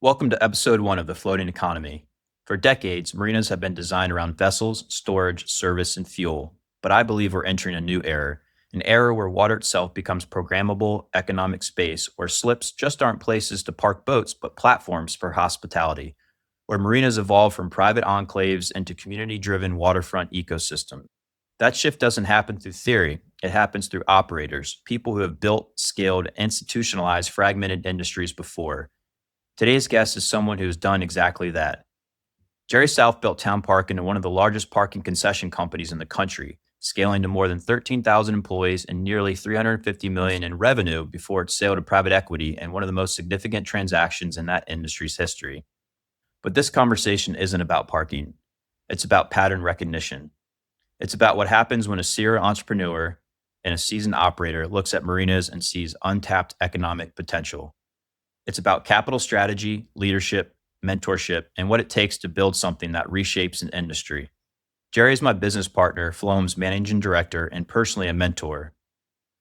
Welcome to episode 1 of the Floating Economy. For decades, marinas have been designed around vessels, storage, service, and fuel. But I believe we're entering a new era, an era where water itself becomes programmable economic space, where slips just aren't places to park boats, but platforms for hospitality, where marinas evolve from private enclaves into community-driven waterfront ecosystems. That shift doesn't happen through theory. It happens through operators, people who have built, scaled, institutionalized fragmented industries before. Today's guest is someone who has done exactly that. Jerry South built Town Park into one of the largest parking concession companies in the country, scaling to more than 13,000 employees and nearly 350 million in revenue before its sale to private equity and one of the most significant transactions in that industry's history. But this conversation isn't about parking. It's about pattern recognition. It's about what happens when a serial entrepreneur and a seasoned operator looks at marinas and sees untapped economic potential. It's about capital strategy, leadership, mentorship, and what it takes to build something that reshapes an industry. Jerry is my business partner, FLOHOM's Managing Director, and personally a mentor.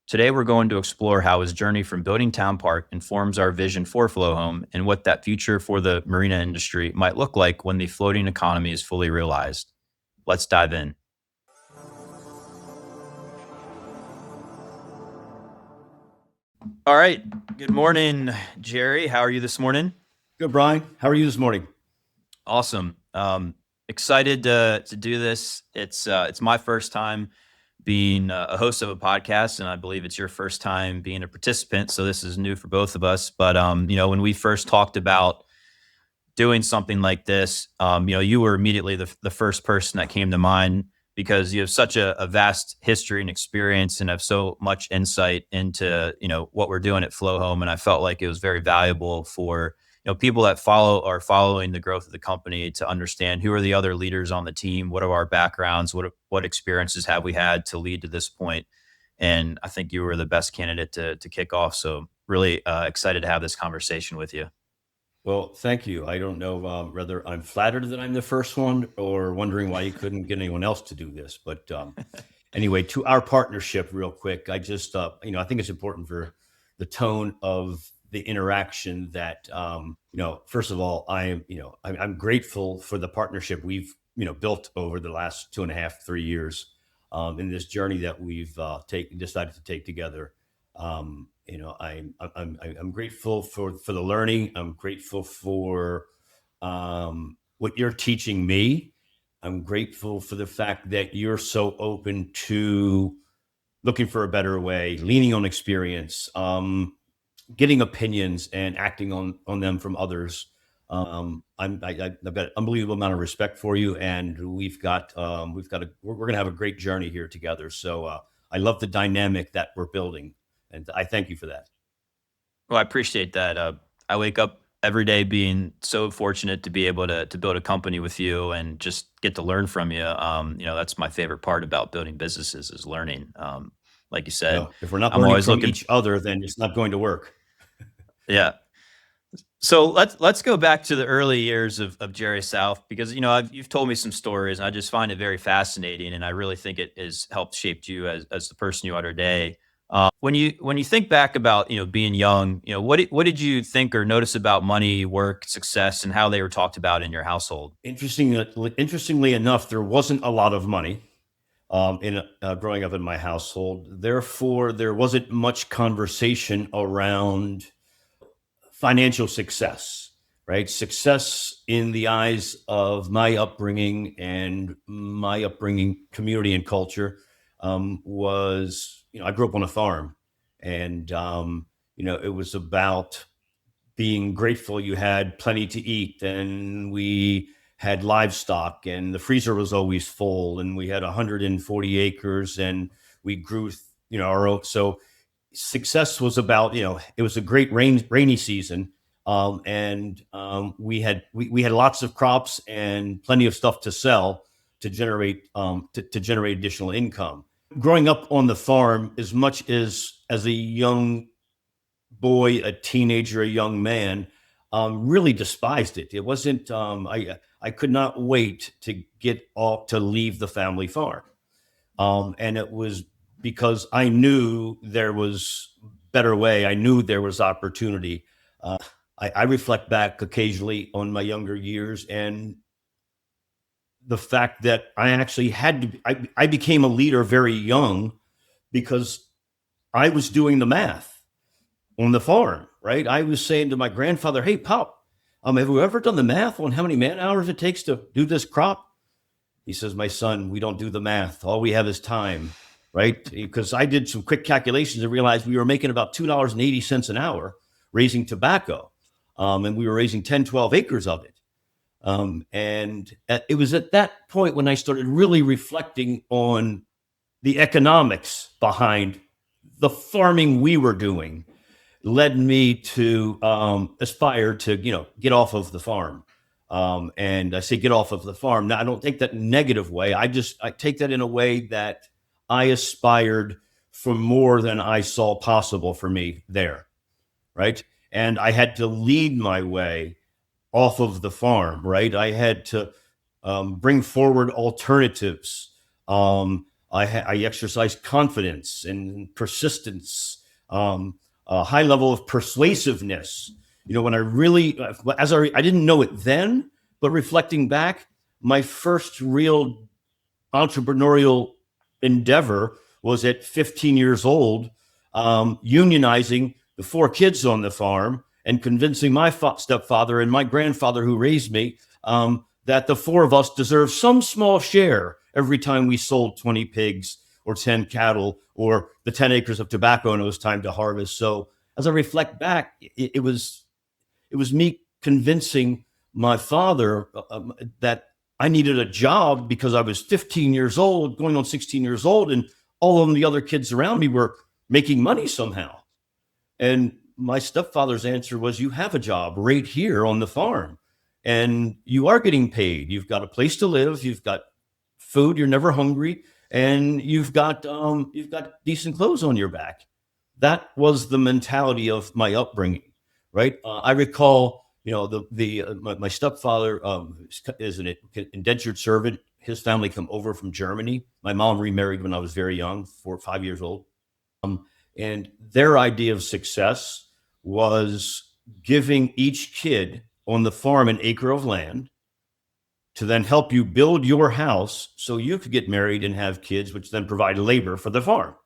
Today, we're going to explore how his journey from building Town Park informs our vision for FLOHOM and what that future for the marina industry might look like when the floating economy is fully realized. Let's dive in. All right. Good morning, Jerry. How are you this morning? Good, Brian. How are you this morning? Awesome. Excited to do this. It's my first time being a host of a podcast, and I believe it's your first time being a participant. So this is new for both of us. But when we first talked about doing something like this, you were immediately the first person that came to mind because you have such a vast history and experience and have so much insight into, what we're doing at FLOHOM. And I felt like it was very valuable for, people that are following the growth of the company to understand who are the other leaders on the team, what are our backgrounds, what experiences have we had to lead to this point. And I think you were the best candidate to kick off. So really excited to have this conversation with you. Well, thank you. I don't know whether I'm flattered that I'm the first one or wondering why you couldn't get anyone else to do this. But anyway, to our partnership real quick, I just, I think it's important for the tone of the interaction that, first of all, I'm grateful for the partnership we've, built over the last 2.5, 3 years in this journey that we've decided to take together. I'm grateful for the learning. I'm grateful for what you're teaching me. I'm grateful for the fact that you're so open to looking for a better way, leaning on experience, getting opinions and acting on them from others. I've got an unbelievable amount of respect for you, and we're going to have a great journey here together. So I love the dynamic that we're building. And I thank you for that. Well, I appreciate that. I wake up every day being so fortunate to be able to build a company with you and just get to learn from you. That's my favorite part about building businesses is learning. Like you said, Well, if we're not I'm learning always from looking. each other, then it's not going to work. Yeah. So let's go back to the early years of Jerry South because you've told me some stories and I just find it very fascinating and I really think it has helped shape you as the person you are today. When you think back about being young, what did you think or notice about money, work, success, and how they were talked about in your household? Interestingly enough, there wasn't a lot of money in growing up in my household. Therefore, there wasn't much conversation around financial success, right? Success in the eyes of my upbringing and my upbringing community and culture was, I grew up on a farm and, it was about being grateful you had plenty to eat and we had livestock and the freezer was always full and we had 140 acres and we grew, our own. So success was about, it was a great rainy season. We had lots of crops and plenty of stuff to sell to generate to generate additional income. Growing up on the farm, as much as a young boy, a teenager, a young man, really despised it. It wasn't. I could not wait to leave the family farm, and it was because I knew there was better way. I knew there was opportunity. I reflect back occasionally on my younger years and the fact that I actually had to, I became a leader very young because I was doing the math on the farm, right? I was saying to my grandfather, "Hey, Pop, have you ever done the math on how many man hours it takes to do this crop?" He says, "My son, we don't do the math. All we have is time," right? Because I did some quick calculations and realized we were making about $2.80 an hour raising tobacco. And we were raising 10, 12 acres of it. It was at that point when I started really reflecting on the economics behind the farming we were doing, led me to aspire to, get off of the farm. And I say get off of the farm. Now, I don't take that in a negative way. I take that in a way that I aspired for more than I saw possible for me there, right? And I had to lead my way off of the farm, right? I had to bring forward alternatives. I exercised confidence and persistence, a high level of persuasiveness. When I really, I didn't know it then, but reflecting back, my first real entrepreneurial endeavor was at 15 years old, unionizing the 4 kids on the farm and convincing my stepfather and my grandfather who raised me that the 4 of us deserve some small share every time we sold 20 pigs or 10 cattle or the 10 acres of tobacco and it was time to harvest. So as I reflect back, it was me convincing my father that I needed a job because I was 15 years old, going on 16 years old, and all of the other kids around me were making money somehow. And my stepfather's answer was, "You have a job right here on the farm, and you are getting paid. You've got a place to live. You've got food. You're never hungry, and you've got decent clothes on your back." That was the mentality of my upbringing, right? I recall, my stepfather is an indentured servant. His family come over from Germany. My mom remarried when I was very young, 4 or 5 years old. And their idea of success was giving each kid on the farm an acre of land to then help you build your house so you could get married and have kids, which then provide labor for the farm.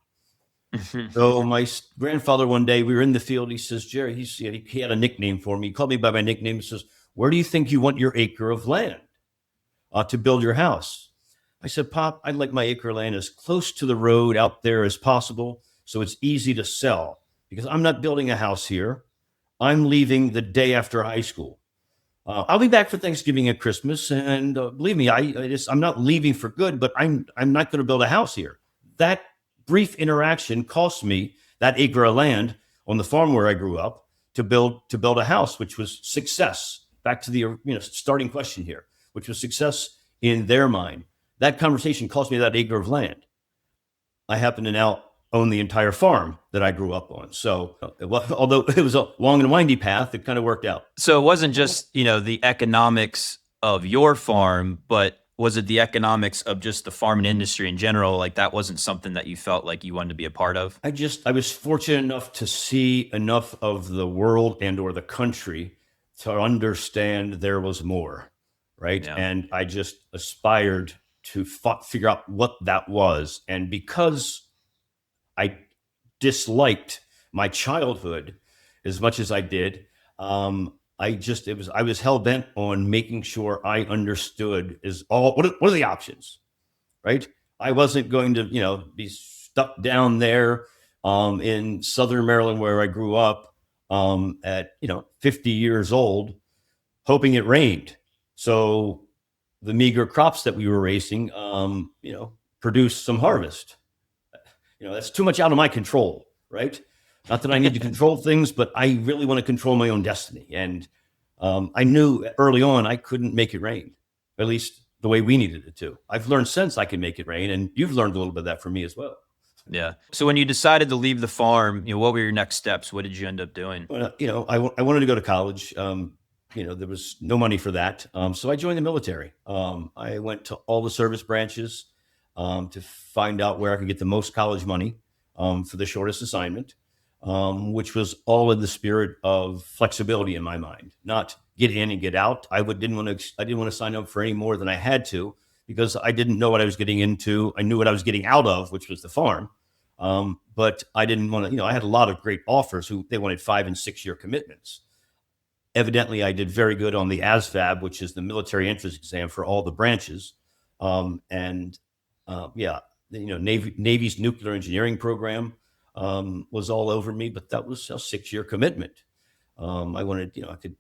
So my grandfather, one day we were in the field. He says, "Jerry," he had a nickname for me. He called me by my nickname. He says, "Where do you think you want your acre of land to build your house?" I said, "Pop, I'd like my acre of land as close to the road out there as possible so it's easy to sell because I'm not building a house here. I'm leaving the day after high school. I'll be back for Thanksgiving and Christmas. And believe me, I'm not leaving for good, but I'm not going to build a house here." That brief interaction cost me that acre of land on the farm where I grew up to build a house, which was success. Back to the starting question here, which was success in their mind. That conversation cost me that acre of land. I happen to now own the entire farm that I grew up on. So although it was a long and windy path, it kind of worked out. So it wasn't just, the economics of your farm, but was it the economics of just the farming industry in general? Like that wasn't something that you felt like you wanted to be a part of? I was fortunate enough to see enough of the world and or the country to understand there was more, right? Yeah. And I just aspired to figure out what that was. And because I disliked my childhood as much as I did, I was hell bent on making sure I understood what are the options, right? I wasn't going to, be stuck down there in Southern Maryland where I grew up at 50 years old, hoping it rained. So the meager crops that we were raising, produced some harvest. That's too much out of my control, right? Not that I need to control things, but I really want to control my own destiny. And I knew early on I couldn't make it rain, at least the way we needed it to. I've learned since I can make it rain, and you've learned a little bit of that from me as well. Yeah. So when you decided to leave the farm, what were your next steps? What did you end up doing? Well, I wanted to go to college. There was no money for that. So I joined the military. I went to all the service branches to find out where I could get the most college money for the shortest assignment. which was all in the spirit of flexibility in my mind, not get in and get out. I didn't want to sign up for any more than I had to, because I didn't know what I was getting into. I knew what I was getting out of, which was the farm. But I didn't want to, I had a lot of great offers who they wanted 5 and 6 year commitments. Evidently, I did very good on the ASVAB, which is the military entrance exam for all the branches. Yeah, Navy's nuclear engineering program was all over me, but that was a 6 year commitment. I wanted, I could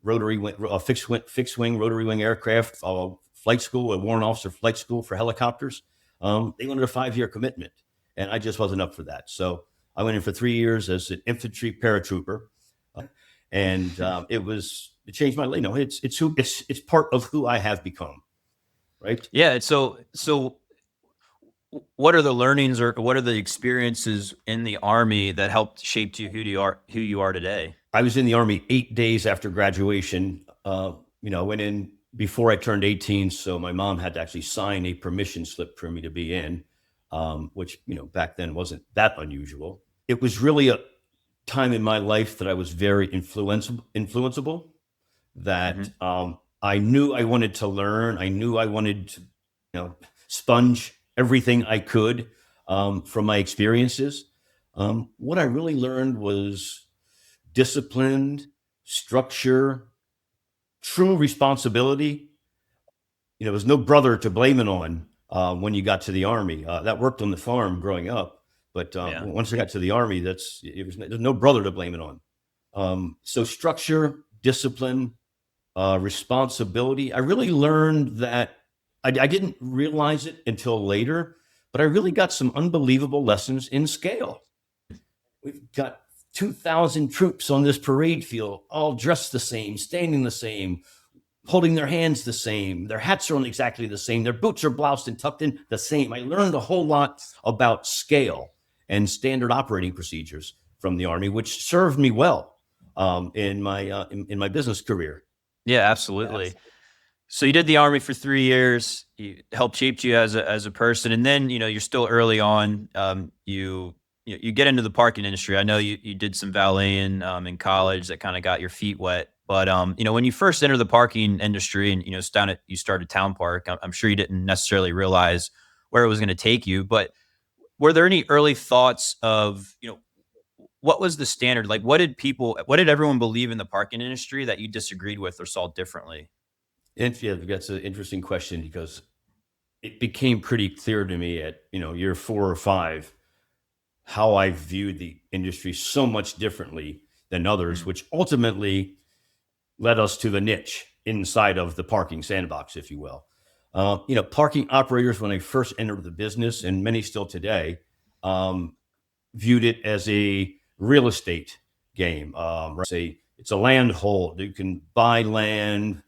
fixed wing, rotary wing aircraft, flight school, a warrant officer flight school for helicopters. They wanted a 5 year commitment, and I just wasn't up for that. So I went in for 3 years as an infantry paratrooper, and it changed my life. It's part of who I have become, right? Yeah. So what are the learnings or what are the experiences in the Army that helped shape you who you are today? I was in the Army 8 days after graduation. I went in before I turned 18, so my mom had to actually sign a permission slip for me to be in, which back then wasn't that unusual. It was really a time in my life that I was very influenceable. That I knew I wanted to learn. I knew I wanted to, sponge everything I could from my experiences. What I really learned was disciplined structure, true responsibility. There was no brother to blame it on when you got to the Army. That worked on the farm growing up, but once I got to the Army, there's no brother to blame it on. So structure, discipline, responsibility. I really learned that. I didn't realize it until later, but I really got some unbelievable lessons in scale. We've got 2,000 troops on this parade field, all dressed the same, standing the same, holding their hands the same. Their hats are on exactly the same. Their boots are bloused and tucked in the same. I learned a whole lot about scale and standard operating procedures from the Army, which served me well in my business career. Yeah, absolutely. So you did the Army for 3 years. You helped shape you as a person, and then you're still early on. You get into the parking industry. I know you did some valeting in college that kind of got your feet wet. But when you first entered the parking industry and you started Town Park, I'm sure you didn't necessarily realize where it was going to take you. But were there any early thoughts of what was the standard? Like, what did everyone believe in the parking industry that you disagreed with or saw differently? And yeah, that's an interesting question, because it became pretty clear to me at year 4 or 5 how I viewed the industry so much differently than others, which ultimately led us to the niche inside of the parking sandbox, if you will. Parking operators, when they first entered the business, and many still today, viewed it as a real estate game. It's a land hold. You can buy land,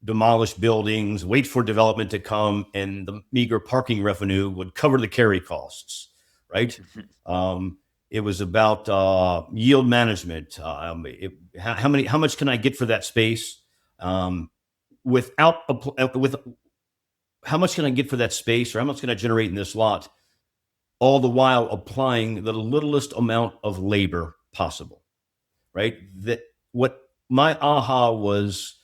demolish buildings, wait for development to come, and the meager parking revenue would cover the carry costs, right? It was about yield management. How much can I get for that space? With how much can I get for that space, or how much can I generate in this lot? All the while applying the littlest amount of labor possible, right? What my aha was,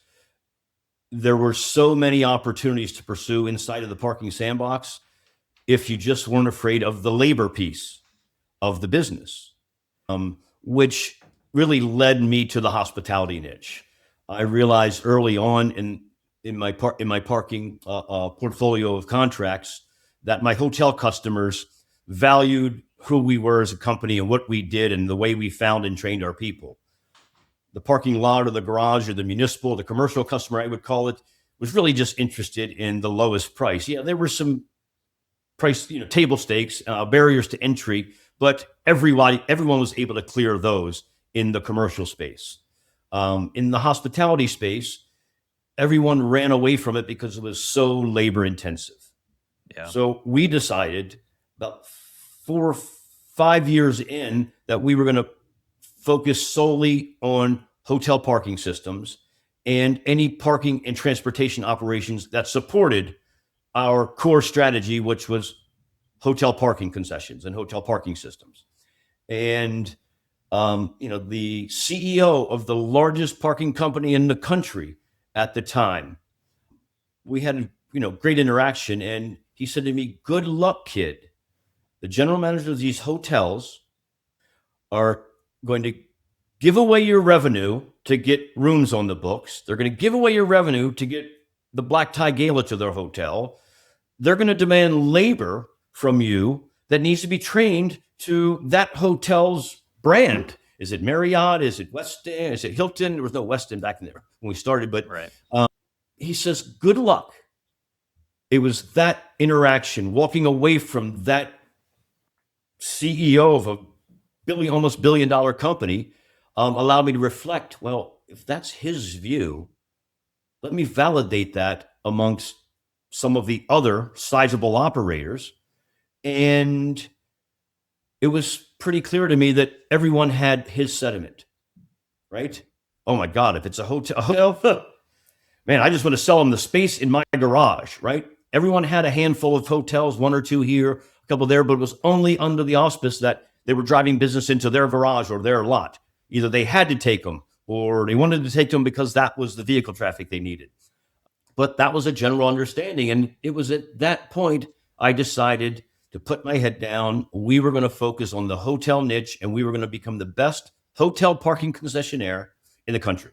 there were so many opportunities to pursue inside of the parking sandbox if you just weren't afraid of the labor piece of the business, which really led me to the hospitality niche. I realized early on in my parking portfolio of contracts that my hotel customers valued who we were as a company and what we did and the way we found and trained our people. The parking lot or the garage or the municipal, the commercial customer, I would call it, was really just interested in the lowest price. Yeah, there were some price, table stakes, barriers to entry, but everyone was able to clear those in the commercial space. In the hospitality space, everyone ran away from it because it was so labor intensive. Yeah. So we decided about 4 or 5 years in that we were going to focus solely on hotel parking systems and any parking and transportation operations that supported our core strategy, which was hotel parking concessions and hotel parking systems. And The CEO of the largest parking company in the country at the time. We had, great interaction. And he said to me, "Good luck, kid. The general manager of these hotels are going to give away your revenue to get rooms on the books. They're going to give away your revenue to get the black tie gala to their hotel. They're going to demand labor from you that needs to be trained to that hotel's brand. Is it Marriott? Is it Westin? Is it Hilton?" There was no Westin back there when we started, but Right. he says, "Good luck." It was that interaction, walking away from that CEO of a almost $1 billion company, allowed me to reflect. Well, if that's his view, let me validate that amongst some of the other sizable operators. And it was pretty clear to me that everyone had his sentiment, right? Oh my God, if it's a hotel, man, I just want to sell them the space in my garage, right? Everyone had a handful of hotels, one or two here, a couple there, but it was only under the auspice that they were driving business into their garage or their lot. Either they had to take them or they wanted to take them because that was the vehicle traffic they needed. But that was a general understanding. And it was at that point I decided to put my head down. We were going to focus on the hotel niche, and we were going to become the best hotel parking concessionaire in the country.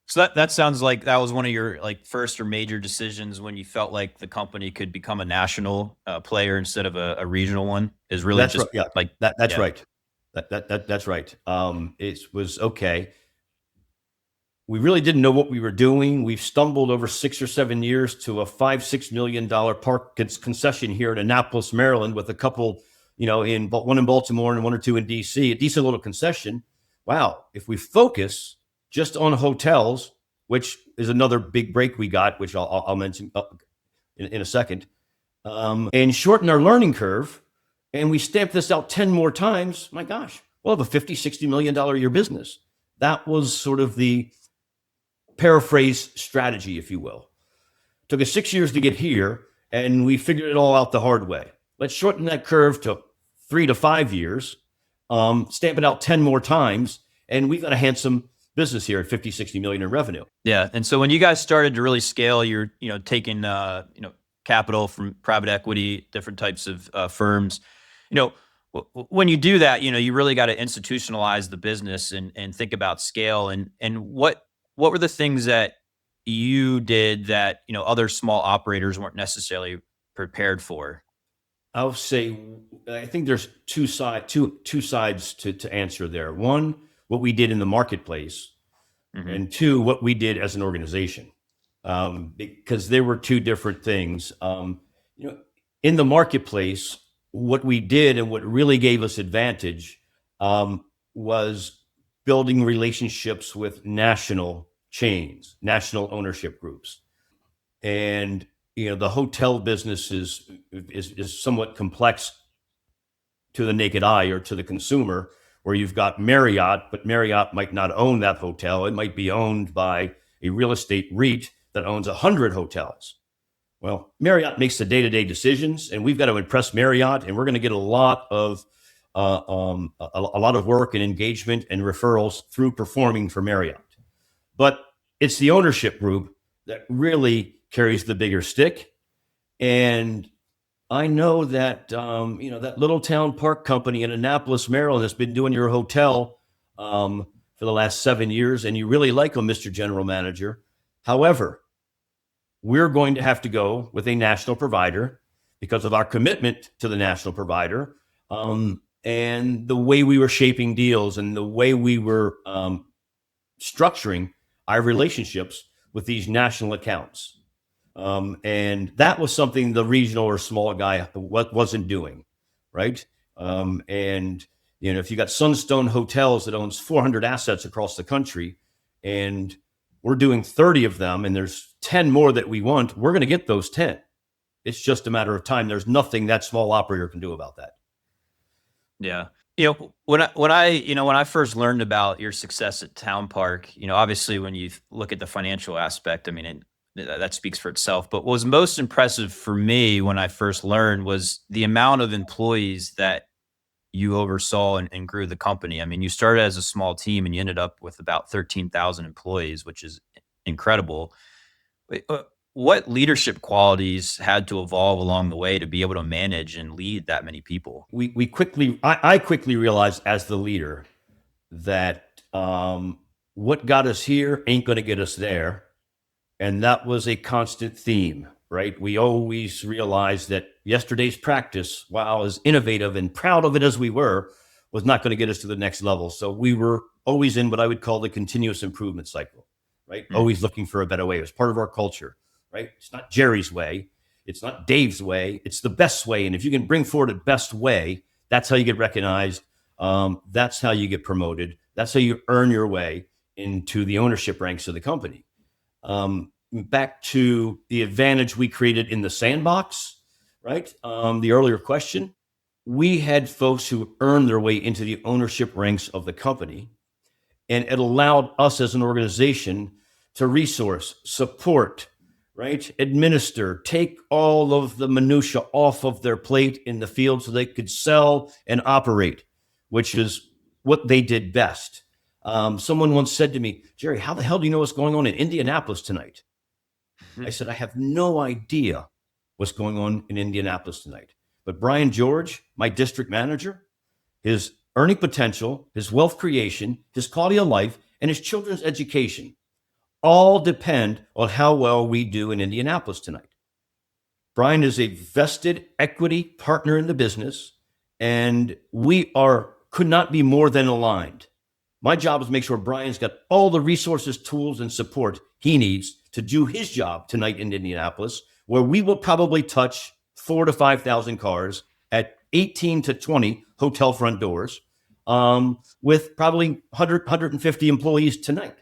So that sounds like that was one of your like first or major decisions when you felt like the company could become a national player instead of a regional one. Is really That's just right. Yeah, like that's yeah. right. That's right. It was okay. We really didn't know what we were doing. We've stumbled over 6 or 7 years to a $5-6 million park concession here in Annapolis, Maryland, with a couple, in one in Baltimore and one or two in DC. A decent little concession. Wow! If we focus just on hotels, which is another big break we got, which I'll mention in a second, and shorten our learning curve, and we stamp this out 10 more times, my gosh, we'll have a $50-60 million a year business. That was sort of the paraphrase strategy, if you will. Took us 6 years to get here, and we figured it all out the hard way. Let's shorten that curve to 3 to 5 years, stamp it out 10 more times, and we've got a handsome business here at 50-60 million in revenue. Yeah. And so when you guys started to really scale, you're, taking, capital from private equity, different types of firms, when you do that, you really got to institutionalize the business and think about scale and what were the things that you did that, other small operators weren't necessarily prepared for? I'll say, I think there's two sides to answer there. One, what we did in the marketplace, Mhm. and two, what we did as an organization, because there were two different things. In the marketplace, what we did and what really gave us advantage was building relationships with national chains, national ownership groups, and the hotel business is somewhat complex to the naked eye or to the consumer, where you've got Marriott, but Marriott might not own that hotel. It might be owned by a real estate REIT that owns 100 hotels. Well, Marriott makes the day-to-day decisions, and we've got to impress Marriott, and we're going to get a lot of work and engagement and referrals through performing for Marriott. But it's the ownership group that really carries the bigger stick. And I know that that little town park company in Annapolis, Maryland, has been doing your hotel for the last 7 years, and you really like them, Mr. General Manager. However, we're going to have to go with a national provider because of our commitment to the national provider, and the way we were shaping deals and the way we were structuring our relationships with these national accounts. And that was something the regional or small guy wasn't doing, right? And if you got Sunstone Hotels that owns 400 assets across the country, and we're doing 30 of them, and there's 10 more that we want, we're going to get those 10. It's just a matter of time. There's nothing that small operator can do about that. Yeah. When I first learned about your success at Town Park, obviously when you look at the financial aspect, I mean, that speaks for itself. But what was most impressive for me when I first learned was the amount of employees that you oversaw and grew the company. I mean, you started as a small team and you ended up with about 13,000 employees, which is incredible. But, what leadership qualities had to evolve along the way to be able to manage and lead that many people? I quickly realized as the leader that what got us here ain't going to get us there. And that was a constant theme, right? We always realized that yesterday's practice, while as innovative and proud of it as we were, was not going to get us to the next level. So we were always in what I would call the continuous improvement cycle, right? Mm. Always looking for a better way. It was part of our culture, right? It's not Jerry's way. It's not Dave's way. It's the best way. And if you can bring forward a best way, that's how you get recognized. That's how you get promoted. That's how you earn your way into the ownership ranks of the company. Back to the advantage we created in the sandbox, right? The earlier question, we had folks who earned their way into the ownership ranks of the company, and it allowed us as an organization to resource, support, right? Administer, take all of the minutia off of their plate in the field so they could sell and operate, which is what they did best. Someone once said to me, Jerry, how the hell do you know what's going on in Indianapolis tonight? I said, I have no idea what's going on in Indianapolis tonight. But Brian George, my district manager, his earning potential, his wealth creation, his quality of life, and his children's education all depend on how well we do in Indianapolis tonight. Brian is a vested equity partner in the business, and could not be more than aligned. My job is to make sure Brian's got all the resources, tools, and support he needs to do his job tonight in Indianapolis, where we will probably touch 4,000 to 5,000 cars at 18 to 20 hotel front doors, with probably 100, 150 employees tonight.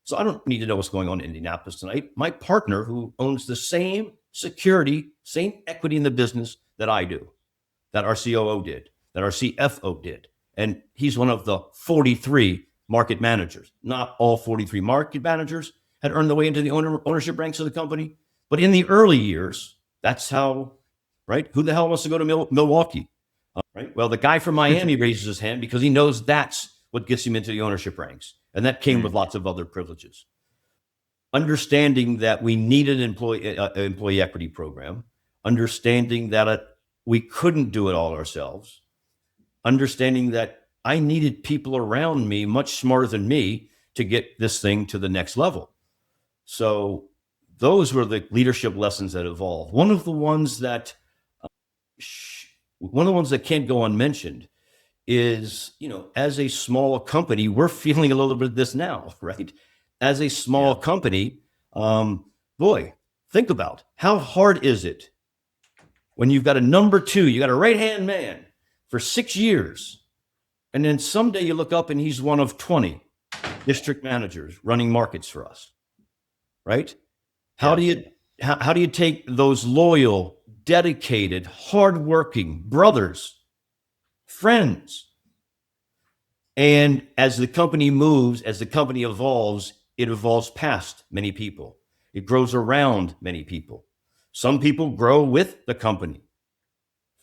So I don't need to know what's going on in Indianapolis tonight. My partner, who owns the same security, same equity in the business that I do, that our COO did, that our CFO did, and he's one of the 43 market managers. Not all 43 market managers had earned their way into the ownership ranks of the company, but in the early years, that's how, right? Who the hell wants to go to Milwaukee, right? Well, the guy from Miami raises his hand because he knows that's what gets him into the ownership ranks. And that came with lots of other privileges. Understanding that we needed an employee equity program, understanding that we couldn't do it all ourselves, understanding that I needed people around me much smarter than me to get this thing to the next level. So those were the leadership lessons that evolved. One of the ones that can't go unmentioned is, as a small company, we're feeling a little bit of this now, right? As a small company, boy, think about how hard is it when you've got a number two, you got a right-hand man for 6 years, and then someday you look up and he's one of 20 district managers running markets for us, right? How do you take those loyal, dedicated, hardworking brothers, friends, and as the company moves, as the company evolves, it evolves past many people. It grows around many people. Some people grow with the company,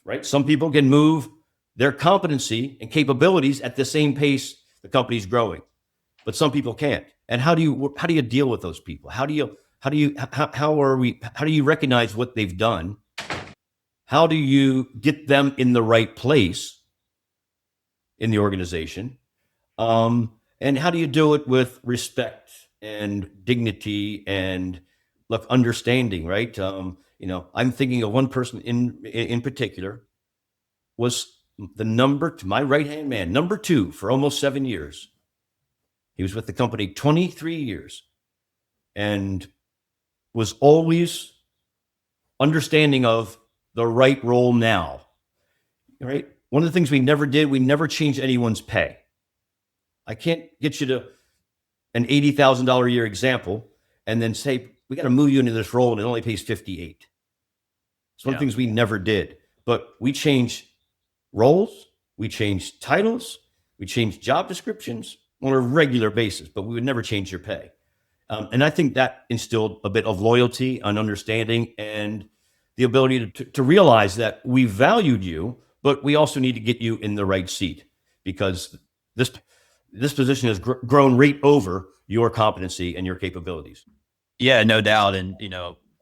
right? Some people can move their competency and capabilities at the same pace the company's growing, but some people can't. And how do you deal with those people? How do you recognize what they've done? How do you get them in the right place in the organization? And how do you do it with respect and dignity and understanding, right? I'm thinking of one person in particular was my right-hand man, number two for almost 7 years. He was with the company 23 years and was always understanding of the right role now, right? One of the things we never did, we never changed anyone's pay. I can't get you to an $80,000 a year example and then say, we got to move you into this role and it only pays 58. It's one of the things we never did, but we changed roles, we changed titles, we changed job descriptions on a regular basis, but we would never change your pay. And I think that instilled a bit of loyalty and understanding and the ability to realize that we valued you but we also need to get you in the right seat, because this position has grown right over your competency and your capabilities. Yeah, no doubt. And,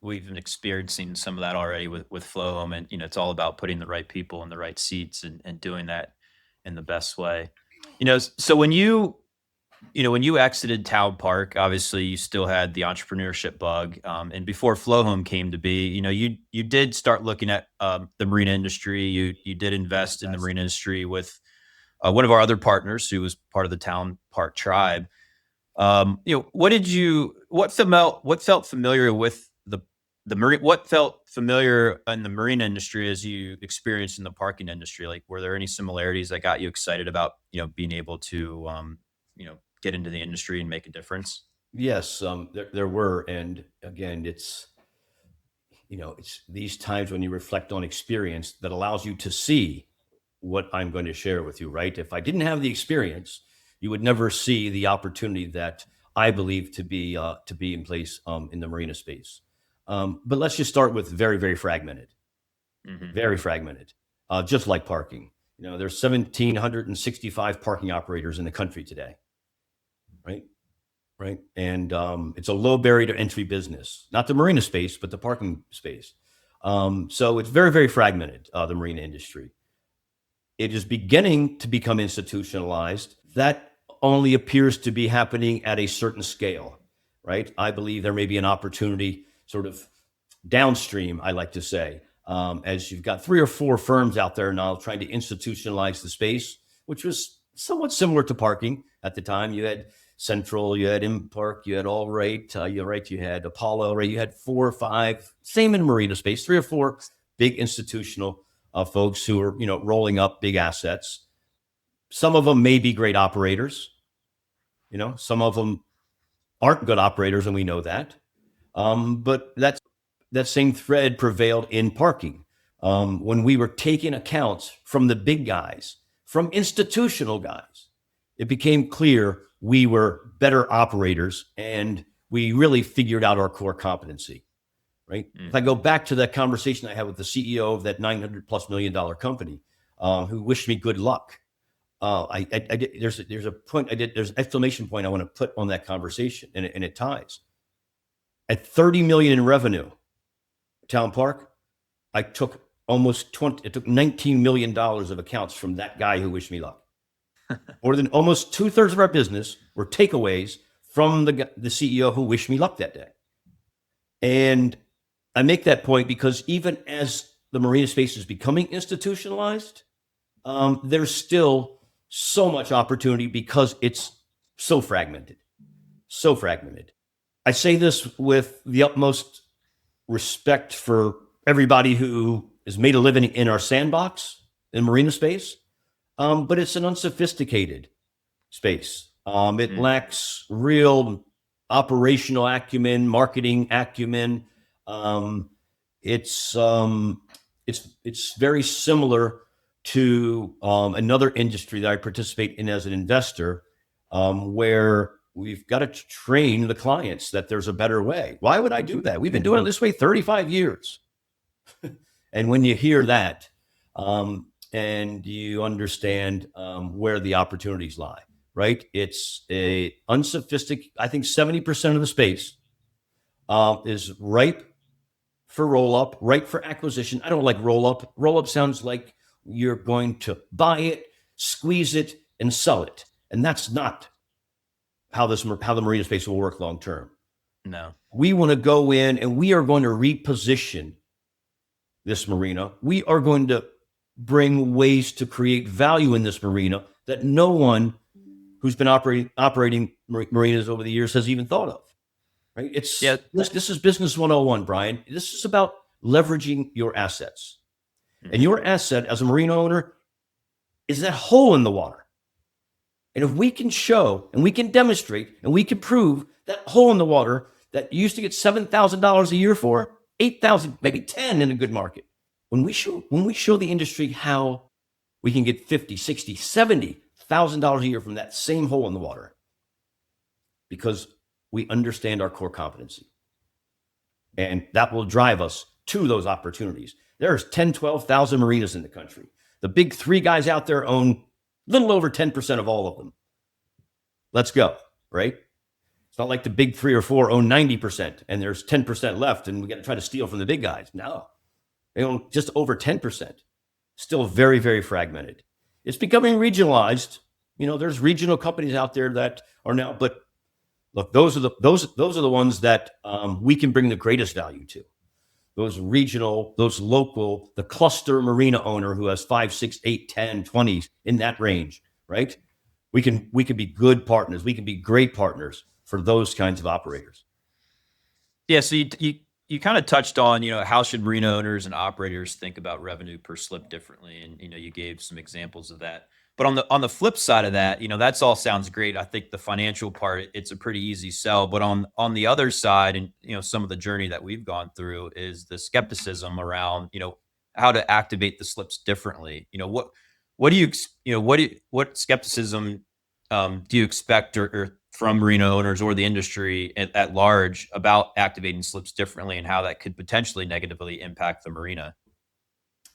we've been experiencing some of that already with FLOHOM. And, it's all about putting the right people in the right seats and doing that in the best way. So when you exited Town Park, obviously you still had the entrepreneurship bug. And before FLOHOM came to be, you did start looking at the marina industry. You did invest in the marina industry with one of our other partners who was part of the Town Park tribe. What felt familiar with what felt familiar in the marine industry as you experienced in the parking industry? Like, were there any similarities that got you excited about, being able to, get into the industry and make a difference? Yes, there were, and again, it's these times when you reflect on experience that allows you to see what I'm going to share with you, right? If I didn't have the experience, you would never see the opportunity that I believe to be in place in the marina space. But let's just start with very, very fragmented, Hmm. very fragmented, just like parking. There's 1,765 parking operators in the country today, right? Right, and it's a low barrier to entry business, not the marina space, but the parking space. So it's very, very fragmented, the marina industry. It is beginning to become institutionalized. That only appears to be happening at a certain scale, right? I believe there may be an opportunity sort of downstream, I like to say, as you've got 3 or 4 firms out there now trying to institutionalize the space, which was somewhat similar to parking at the time. You had Central, you had Impark, you had All Right, you had Apollo, right? You had 4 or 5, same in marina space, 3 or 4 big institutional folks who are, rolling up big assets. Some of them may be great operators. Some of them aren't good operators, and we know that. But that same thread prevailed in parking. When we were taking accounts from the big guys, from institutional guys, it became clear we were better operators, and we really figured out our core competency, right? If I go back to that conversation I had with the CEO of that $900+ million company, who wished me good luck. I did, there's a point there's an exclamation point I want to put on that conversation, and it ties. At 30 million in revenue, Town Park, I took it took $19 million of accounts from that guy who wished me luck. More than almost 2/3 of our business were takeaways from the CEO who wished me luck that day. And I make that point because even as the marina space is becoming institutionalized, there's still so much opportunity because it's so fragmented, so fragmented. I say this with the utmost respect for everybody who has made a living in our sandbox in marina space, but it's an unsophisticated space. It lacks real operational acumen, marketing acumen. It's very similar to another industry that I participate in as an investor, where we've got to train the clients that there's a better way. Why would I do that? We've been doing it this way 35 years. And when you hear that, and you understand where the opportunities lie, right? It's a unsophisticated, I think 70% of the space is ripe for roll-up, ripe for acquisition. I don't like roll-up. Roll-up sounds like you're going to buy it, squeeze it, and sell it. And that's not how the marina space will work long term. No. We want to go in and we are going to reposition this marina. We are going to bring ways to create value in this marina that no one who's been operating marinas over the years has even thought of. Right? This is business 101, Brian. This is about leveraging your assets. And your asset as a marina owner is that hole in the water. And if we can show and we can demonstrate and we can prove that hole in the water that you used to get $7,000 a year for, 8,000, maybe 10 in a good market. When we show the industry how we can get 50, 60, $70,000 a year from that same hole in the water, because we understand our core competency. And that will drive us to those opportunities. There's 10, 12,000 marinas in the country. The big three guys out there own a little over 10% of all of them. Let's go, right? It's not like the big three or four own 90% and there's 10% left and we got to try to steal from the big guys. No, they own just over 10%. Still very, very fragmented. It's becoming regionalized. There's regional companies out there that are now, but look, those are the ones that we can bring the greatest value to. Those regional, those local, the cluster marina owner who has 5, 6, 8, 10, 20s in that range, right? We can be good partners. We can be great partners for those kinds of operators. Yeah, so you kind of touched on, how should marina owners and operators think about revenue per slip differently, and you gave some examples of that. But on the flip side of that, that's all sounds great. I think the financial part, it's a pretty easy sell. But on the other side, and some of the journey that we've gone through is the skepticism around, how to activate the slips differently. What do you what skepticism do you expect or from marina owners or the industry at large about activating slips differently and how that could potentially negatively impact the marina?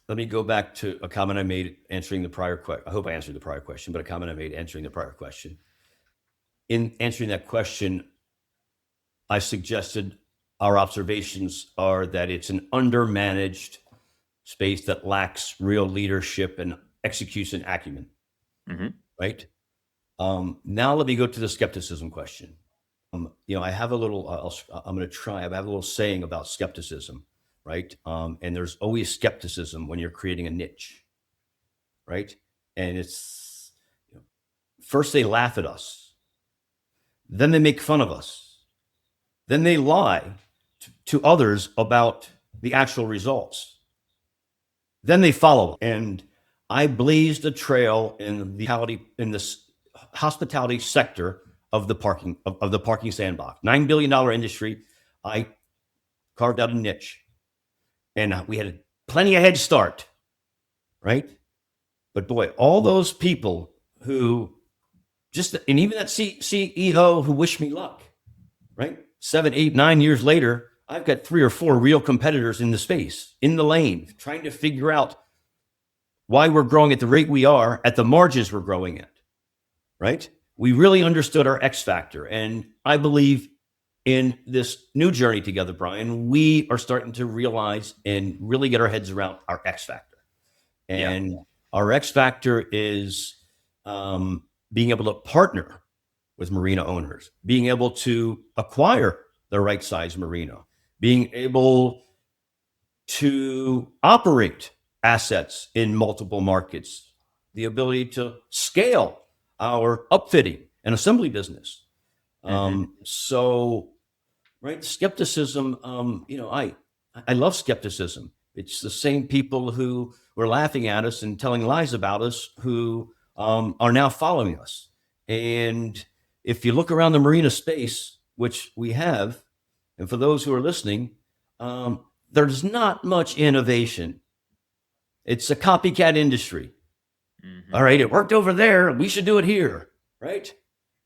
Let me go back to a comment I made answering the prior question. I hope I answered the prior question, but a comment I made answering the prior question. In answering that question, I suggested our observations are that it's an undermanaged space that lacks real leadership and execution acumen, right? Now let me go to the skepticism question. I have a little, I'm going to try, I have a little saying about skepticism, right? And there's always skepticism when you're creating a niche, right? And it's, first they laugh at us, then they make fun of us, then they lie to others about the actual results. Then they follow. And I blazed a trail in the hospitality sector of the parking sandbox. $9 billion industry. I carved out a niche, and we had plenty of head start, right? But boy, all those people who and even that CEO who wished me luck, right? 7, 8, 9 years later, I've got 3 or 4 real competitors in the space, in the lane, trying to figure out why we're growing at the rate we are, at the margins we're growing at, right? We really understood our X factor. And I believe in this new journey together, Brian, we are starting to realize and really get our heads around our X factor. And our X factor is being able to partner with marina owners, being able to acquire the right size marina, being able to operate assets in multiple markets, the ability to scale our upfitting and assembly business. So, right, skepticism, I love skepticism. It's the same people who were laughing at us and telling lies about us who are now following us. And if you look around the marina space, which we have, and for those who are listening, there's not much innovation. It's a copycat industry. All right, it worked over there. We should do it here, right?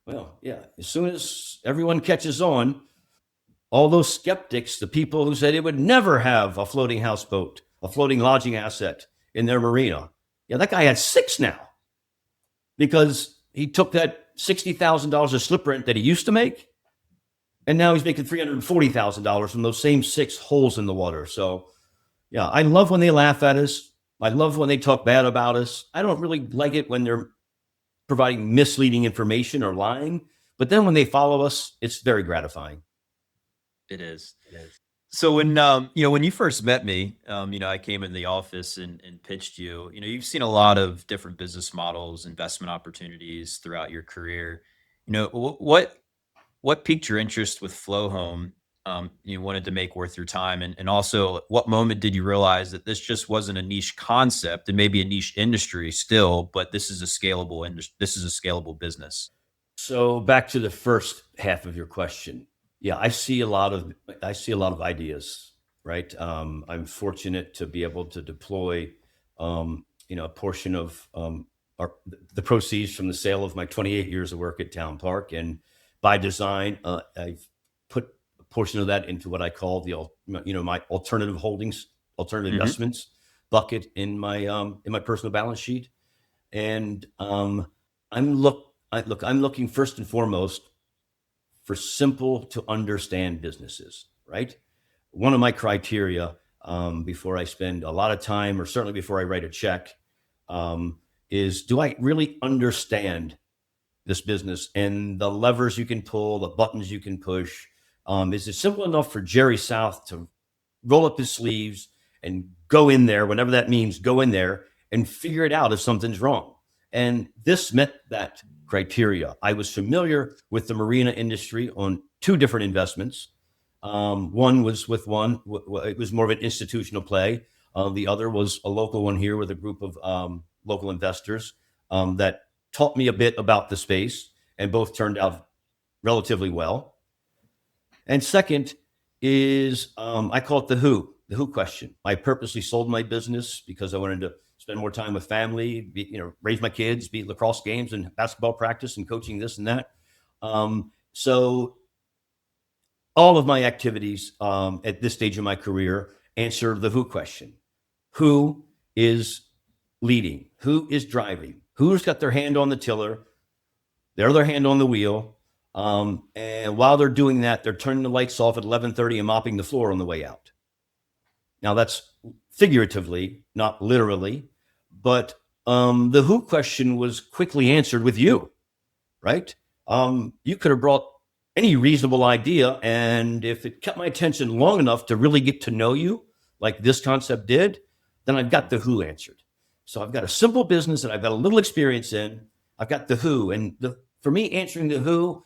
Well, yeah, as soon as everyone catches on, all those skeptics, the people who said it would never have a floating houseboat, a floating lodging asset in their marina. Yeah, that guy had 6 now because he took that $60,000 of slip rent that he used to make, and now he's making $340,000 from those same 6 holes in the water. So, yeah, I love when they laugh at us. I love when they talk bad about us. I don't really like it when they're providing misleading information or lying. But then when they follow us, it's very gratifying. It is. So when when you first met me, I came in the office and pitched you. You've seen a lot of different business models, investment opportunities throughout your career. What piqued your interest with FLOHOM? You wanted to make worth your time, and also, what moment did you realize that this just wasn't a niche concept and maybe a niche industry still, but this is a scalable business? So back to the first half of your question. Yeah, I see a lot of ideas, right? I'm fortunate to be able to deploy, a portion of the proceeds from the sale of my 28 years of work at Town Park, and by design, I've put a portion of that into what I call my alternative holdings, alternative investments. bucket in my personal balance sheet. And I'm looking first and foremost for simple to understand businesses, right? One of my criteria before I spend a lot of time, or certainly before I write a check, is, do I really understand this business and the levers you can pull, the buttons you can push? Is it simple enough for Jerry South to roll up his sleeves and go in there, whenever that means, go in there and figure it out if something's wrong? And this met that criteria. I was familiar with the marina industry on two different investments. One was with it was more of an institutional play. The other was a local one here with a group of local investors that taught me a bit about the space, and both turned out relatively well. And second is, I call it the who question. I purposely sold my business because I wanted to spend more time with family, raise my kids, be at lacrosse games and basketball practice and coaching this and that. So all of my activities at this stage of my career answer the who question. Who is leading? Who is driving? Who's got their hand on the tiller, their other hand on the wheel? And while they're doing that, they're turning the lights off at 11:30 and mopping the floor on the way out. Now, that's figuratively, not literally, but the who question was quickly answered with you, right? You could have brought any reasonable idea, and if it kept my attention long enough to really get to know you, like this concept did, then I've got the who answered. So I've got a simple business that I've got a little experience in. I've got the who, and for me, answering the who,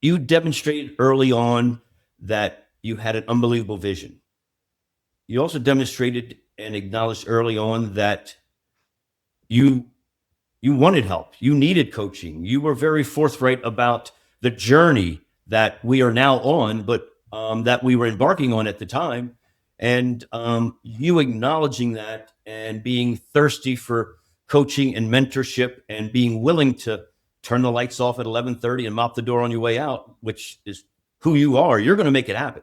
you demonstrated early on that you had an unbelievable vision. You also demonstrated and acknowledged early on that you wanted help. You needed coaching. You were very forthright about the journey that we are now on, but that we were embarking on at the time. And you acknowledging that and being thirsty for coaching and mentorship and being willing to turn the lights off at 11:30 and mop the door on your way out, which is who you are. You're going to make it happen,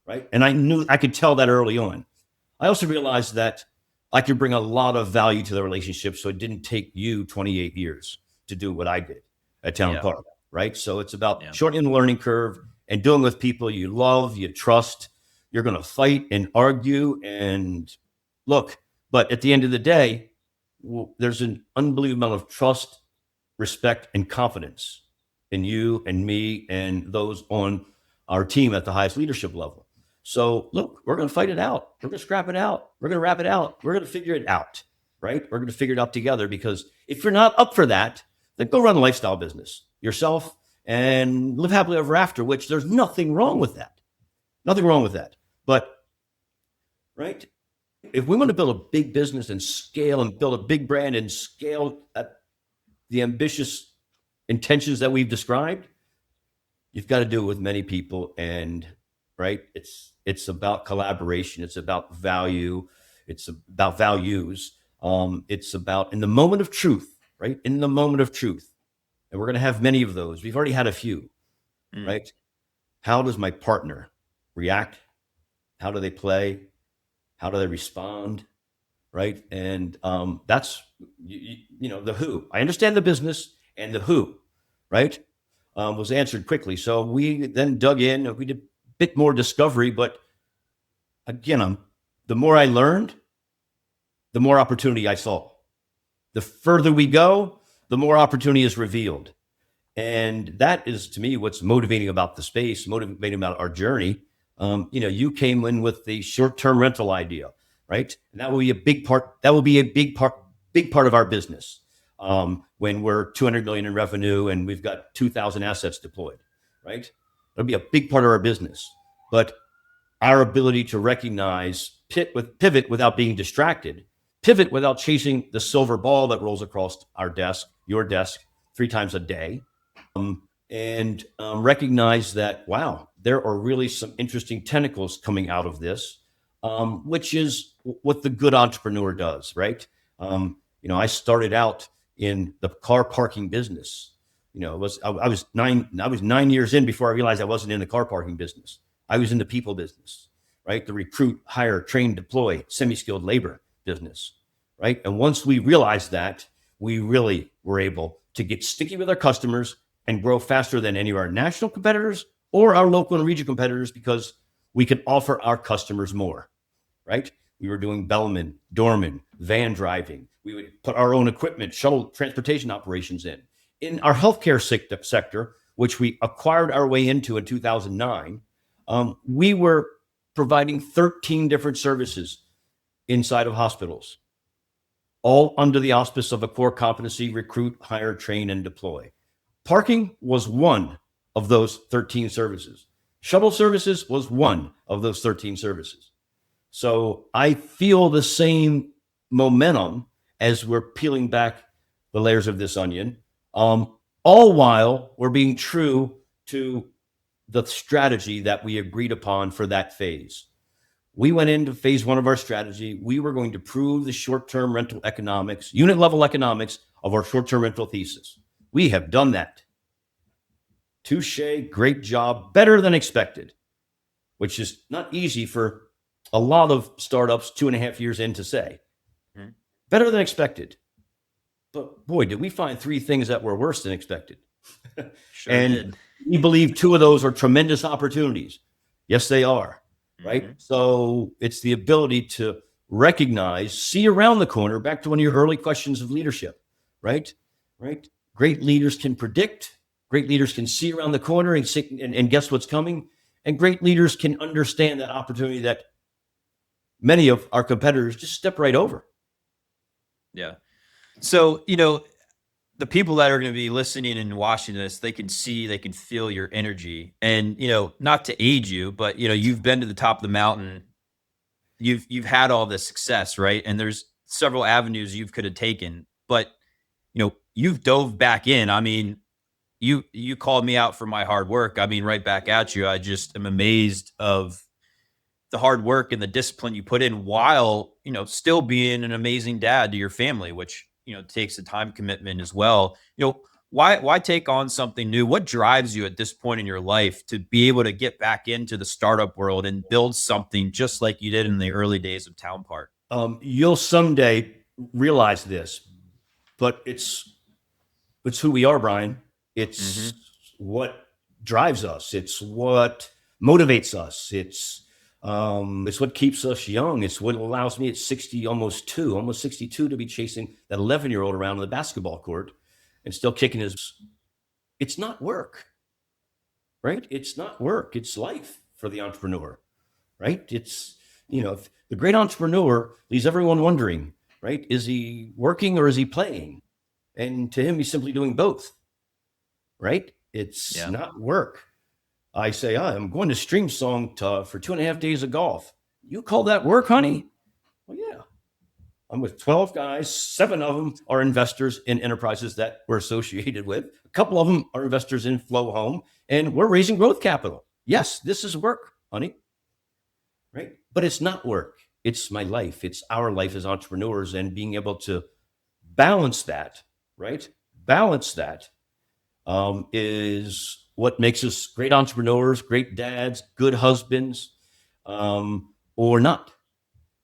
right? And I could tell that early on. I also realized that I could bring a lot of value to the relationship, so it didn't take you 28 years to do what I did at Town Park, right? So it's about shortening the learning curve and doing with people you love, you trust. You're going to fight and argue and look, but at the end of the day, there's an unbelievable amount of trust, respect, and confidence in you and me and those on our team at the highest leadership level. So look, we're going to fight it out. We're going to scrap it out. We're going to wrap it out. We're going to figure it out, right? We're going to figure it out together, because if you're not up for that, then go run a lifestyle business yourself and live happily ever after, which there's nothing wrong with that. Nothing wrong with that. But, right, if we want to build a big business and scale and build a big brand and scale at the ambitious intentions that we've described, you've got to do it with many people. And right, it's about collaboration. It's about value. It's about values. It's about in the moment of truth, right? In the moment of truth. And we're going to have many of those. We've already had a few, right? How does my partner react? How do they play? How do they respond? Right. And that's, the who. I understand the business, and the who, right, was answered quickly. So we then dug in. We did a bit more discovery. But again, the more I learned, the more opportunity I saw. The further we go, the more opportunity is revealed. And that is, to me, what's motivating about the space, motivating about our journey. You came in with the short-term rental idea, right? And that will be a big part. That will be a big part of our business when we're 200 million in revenue and we've got 2,000 assets deployed, right? It'll be a big part of our business. But our ability to recognize, pivot without being distracted, pivot without chasing the silver ball that rolls across our desk, your desk, 3 times a day, and recognize that, wow, there are really some interesting tentacles coming out of this, which is what the good entrepreneur does, right? I started out in the car parking business. I was 9 years in before I realized I wasn't in the car parking business. I was in the people business, right? The recruit, hire, train, deploy, semi-skilled labor. business, right? And once we realized that, we really were able to get sticky with our customers and grow faster than any of our national competitors or our local and regional competitors because we could offer our customers more, right? We were doing bellman, doorman, van driving. We would put our own equipment, shuttle transportation operations in. In our healthcare sector, which we acquired our way into in 2009, we were providing 13 different services inside of hospitals, all under the auspice of a core competency: recruit, hire, train, and deploy. Parking was one of those 13 services. Shuttle services was one of those 13 services. So I feel the same momentum as we're peeling back the layers of this onion, all while we're being true to the strategy that we agreed upon for that phase. We went into phase one of our strategy. We were going to prove the short-term rental economics, unit level economics of our short-term rental thesis. We have done that. Touche, great job, better than expected, which is not easy for a lot of startups 2.5 years in to say. Mm-hmm. Better than expected. But boy, did we find 3 things that were worse than expected. Sure and did. We believe 2 of those are tremendous opportunities. Yes, they are. Right. Mm-hmm. So it's the ability to recognize, see around the corner, back to one of your early questions of leadership, right? Right. Great leaders can predict, great leaders can see around the corner and guess what's coming. And great leaders can understand that opportunity that many of our competitors just step right over. Yeah. So, the people that are going to be listening and watching this, they can see, they can feel your energy. And, not to age you, but, you've been to the top of the mountain. You've had all this success, right? And there's several avenues you could have taken, but, you've dove back in. I mean, you called me out for my hard work. I mean, right back at you. I just am amazed of the hard work and the discipline you put in while, still being an amazing dad to your family, which, takes a time commitment as well. Why take on something new? What drives you at this point in your life to be able to get back into the startup world and build something just like you did in the early days of Town Park? You'll someday realize this, but it's who we are, Brian. It's what drives us. It's what motivates us. It's what keeps us young. It's what allows me at 60, almost 62, to be chasing that 11-year-old around the basketball court and still kicking his. It's not work, right? It's not work. It's life for the entrepreneur, right? It's, if the great entrepreneur leaves everyone wondering, right? Is he working or is he playing? And to him, he's simply doing both, right? It's not work. I say, I'm going to Stream Song for 2.5 days of golf. You call that work, honey? Well, yeah. I'm with 12 guys. 7 of them are investors in enterprises that we're associated with. A couple of them are investors in FLOHOM, and we're raising growth capital. Yes, this is work, honey. Right? But it's not work. It's my life. It's our life as entrepreneurs, and being able to balance that, right? Balance that is what makes us great entrepreneurs, great dads, good husbands, or not,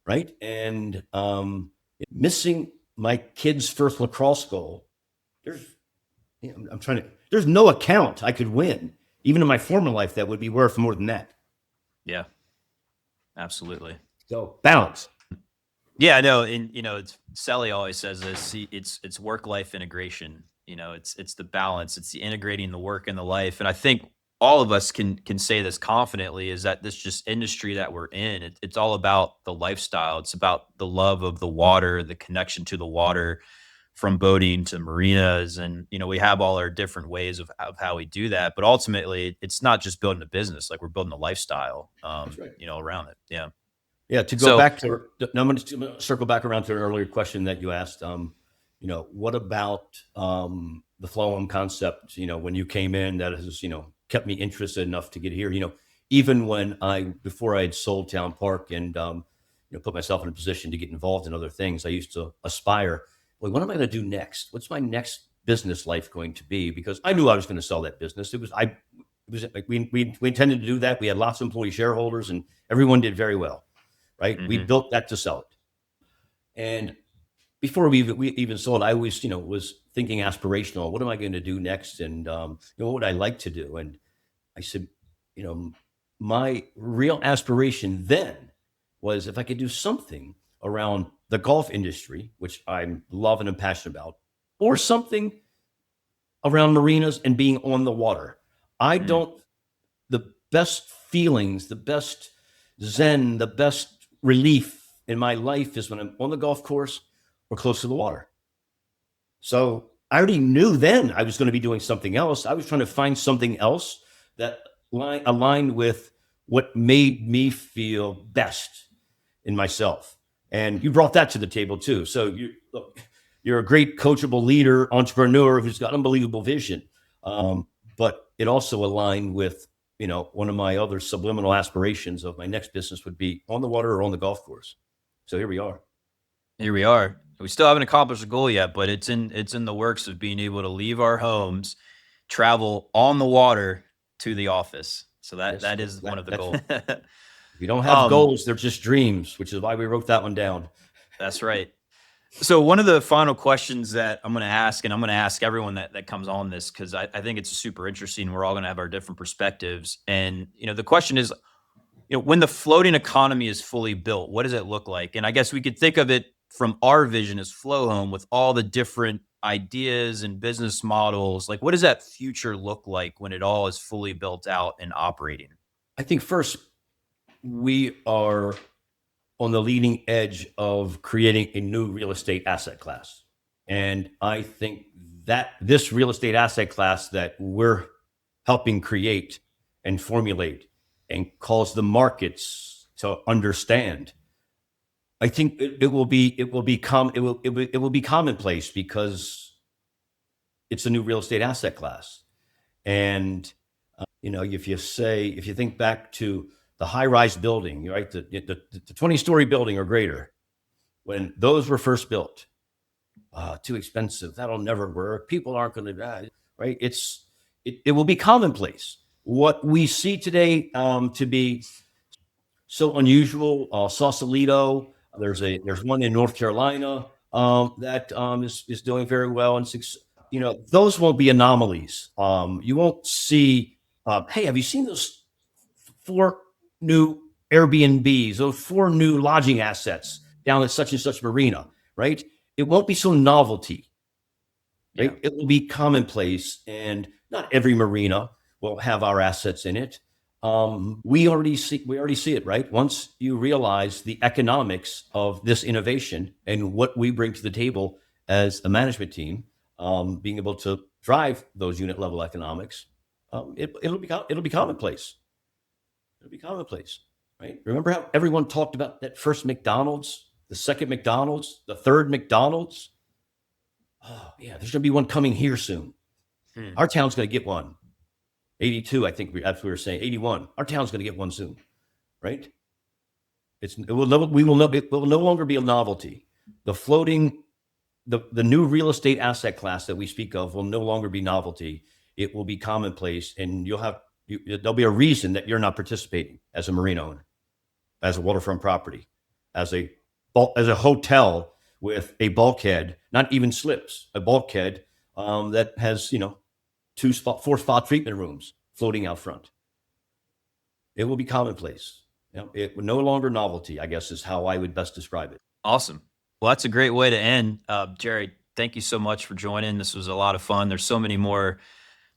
right? And missing my kid's first lacrosse goal, there's no account I could win, even in my former life, that would be worth more than that. Yeah, absolutely. So balance. Yeah, I know. And, it's Sally always says this, it's work-life integration. It's the balance, it's the integrating the work and the life. And I think all of us can say this confidently, is that this just industry that we're in, it's all about the lifestyle. It's about the love of the water, the connection to the water, from boating to marinas. And, we have all our different ways of how we do that. But ultimately, it's not just building a business, like we're building a lifestyle, That's right. Around it. Yeah. Yeah. To go back to, I'm going to circle back around to an earlier question that you asked. What about the FLOHOM concept? When you came in, that has, kept me interested enough to get here. Even when before I had sold Town Park and put myself in a position to get involved in other things, I used to aspire. Well, what am I going to do next? What's my next business life going to be? Because I knew I was going to sell that business. It was like we intended to do that. We had lots of employee shareholders, and everyone did very well, right? We built that to sell it. And before we even sold, I always, was thinking aspirational. What am I going to do next? And, what would I like to do? And I said, you know, my real aspiration then was if I could do something around the golf industry, which I'm loving and passionate about, or something around marinas and being on the water. I Mm. don't, the best feelings, the best zen, the best relief in my life is when I'm on the golf course or close to the water. So I already knew then I was going to be doing something else. I was trying to find something else that aligned with what made me feel best in myself. And you brought that to the table too. So you're a great coachable leader, entrepreneur who's got unbelievable vision. But it also aligned with, one of my other subliminal aspirations of my next business would be on the water or on the golf course. So here we are. Here we are. We still haven't accomplished the goal yet, but it's in the works of being able to leave our homes, travel on the water to the office. So that Yes, that is one of the goals. if you don't have um, goals, they're just dreams, which is why we wrote that one down. that's right. So one of the final questions that I'm going to ask, and I'm going to ask everyone that comes on this, because I think it's super interesting. We're all going to have our different perspectives. And, the question is, when the floating economy is fully built, what does it look like? And I guess we could think of it from our vision as FLOHOM with all the different ideas and business models. Like, what does that future look like when it all is fully built out and operating? I think first, we are on the leading edge of creating a new real estate asset class. And I think that this real estate asset class that we're helping create and formulate and cause the markets to understand, I think it will be commonplace because it's a new real estate asset class. And if you think back to the high-rise building, right, the 20-story building or greater, when those were first built, too expensive, that'll never work. People aren't going to, right? It will be commonplace. What we see today to be so unusual, Sausalito. There's one in North Carolina that is doing very well, and those won't be anomalies. You won't see. Hey, have you seen those 4 new Airbnbs? Those 4 new lodging assets down at such and such marina, right? It won't be so novelty. Right? Yeah. It will be commonplace, and not every marina will have our assets in it. We already see it, right? Once you realize the economics of this innovation and what we bring to the table as a management team, being able to drive those unit level economics, it'll be commonplace. It'll be commonplace, right? Remember how everyone talked about that first McDonald's, the second McDonald's, the third McDonald's? Oh, yeah, there's going to be one coming here soon. Hmm. Our town's going to get one. 82, I think that's what we were saying. 81. Our town's going to get one soon, right? It will no longer be a novelty. The new real estate asset class that we speak of will no longer be novelty. It will be commonplace, and there'll be a reason that you're not participating as a marina owner, as a waterfront property, as a hotel with a bulkhead, not even slips, a bulkhead that has 4-spot treatment rooms floating out front. It will be commonplace. It will no longer novelty, I guess, is how I would best describe it. Awesome. Well, that's a great way to end. Jerry, thank you so much for joining. This was a lot of fun. There's so many more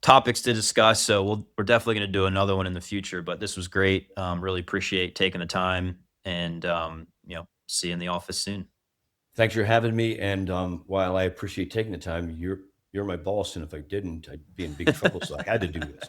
topics to discuss, so we're definitely going to do another one in the future. But this was great. Really appreciate taking the time, and see you in the office soon. Thanks for having me. And while I appreciate taking the time, you're my boss, and if I didn't, I'd be in big trouble. So I had to do this.